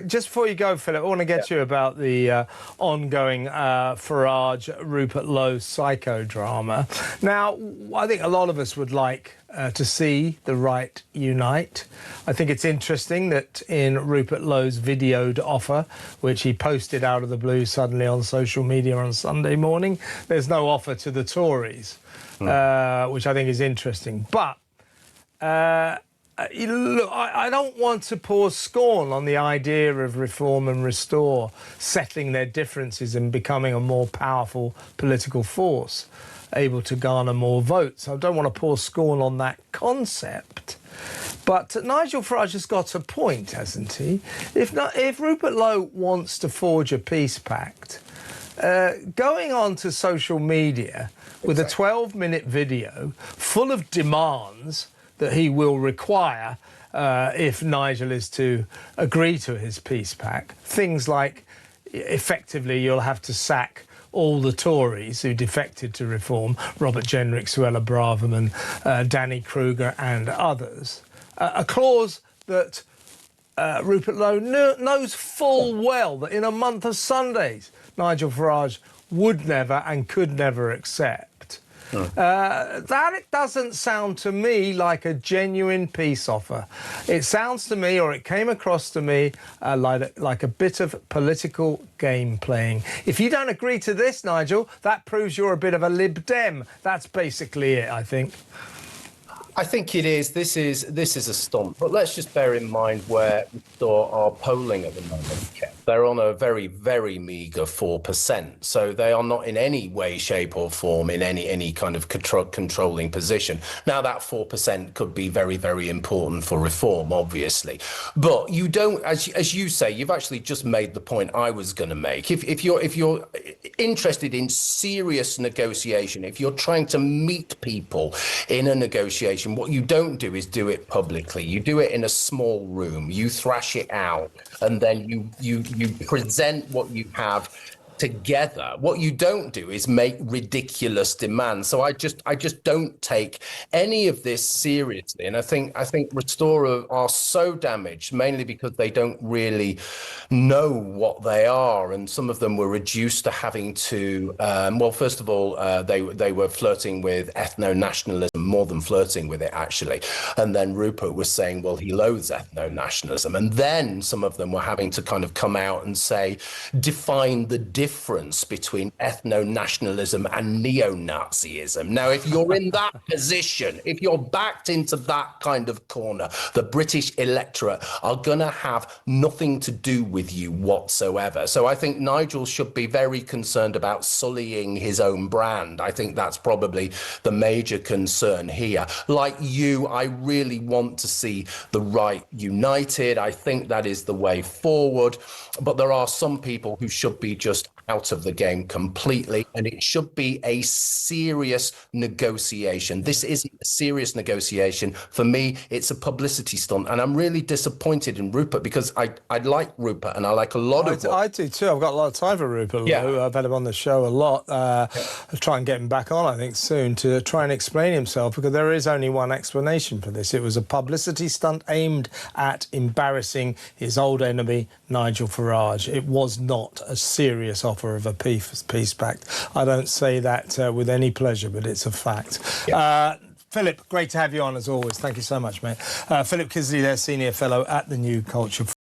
Just before you go, Philip, I want to get you about the ongoing Farage-Rupert Lowe psychodrama. Now, I think a lot of us would like to see the right unite. I think it's interesting that in Rupert Lowe's videoed offer, which he posted out of the blue suddenly on social media on Sunday morning, there's no offer to the Tories, which I think is interesting. But look, I don't want to pour scorn on the idea of reform and restore, settling their differences and becoming a more powerful political force, able to garner more votes. I don't want to pour scorn on that concept. But Nigel Farage has got a point, hasn't he? If Rupert Lowe wants to forge a peace pact, going on to social media with a 12-minute video full of demands that he will require if Nigel is to agree to his peace pact. Things like, effectively, you'll have to sack all the Tories who defected to reform, Robert Jenrick, Suella Braverman, Danny Kruger and others. A clause that Rupert Lowe knows full well that in a month of Sundays, Nigel Farage would never and could never accept. That it doesn't sound to me like a genuine peace offer. It sounds to me, or it came across to me, like a bit of political game playing. If you don't agree to this, Nigel, that proves you're a bit of a Lib Dem. That's basically it, I think. I think it is. This is a stunt. But let's just bear in mind where Restore are polling at the moment. They're on a very, very meagre 4%. So they are not in any way, shape or form in any kind of controlling position. Now, that 4% could be very, very important for reform, obviously. But you don't, as you say, you've actually just made the point I was going to make. If you're interested in serious negotiation, if you're trying to meet people in a negotiation, what you don't do is do it publicly. You do it in a small room. You thrash it out, and then you present what you have together. What you don't do is make ridiculous demands. So I just don't take any of this seriously. And I think Restore are so damaged, mainly because they don't really know what they are. And some of them were reduced to having to, well, first of all, they were flirting with ethno-nationalism, more than flirting with it, actually. And then Rupert was saying, well, he loathes ethno-nationalism. And then some of them were having to kind of come out and say, define the difference between ethno-nationalism and neo-Nazism. Now, if you're in that position, if you're backed into that kind of corner, the British electorate are going to have nothing to do with you whatsoever. So I think Nigel should be very concerned about sullying his own brand. I think that's probably the major concern here. Like you, I really want to see the right united. I think that is the way forward. But there are some people who should be just out of the game completely, and it should be a serious negotiation. This isn't a serious negotiation. For me, it's a publicity stunt, and I'm really disappointed in Rupert because I like Rupert and I like a lot of I do too. I've got a lot of time for Rupert Lowe. I've had him on the show a lot. I'll try and get him back on, I think, soon to try and explain himself, because there is only one explanation for this. It was a publicity stunt aimed at embarrassing his old enemy, Nigel Farage. It was not a serious offer of a peace pact. I don't say that with any pleasure, but it's a fact. Philip, great to have you on as always. Thank you so much, mate. Philip Kiszely there, Senior Fellow at the New Culture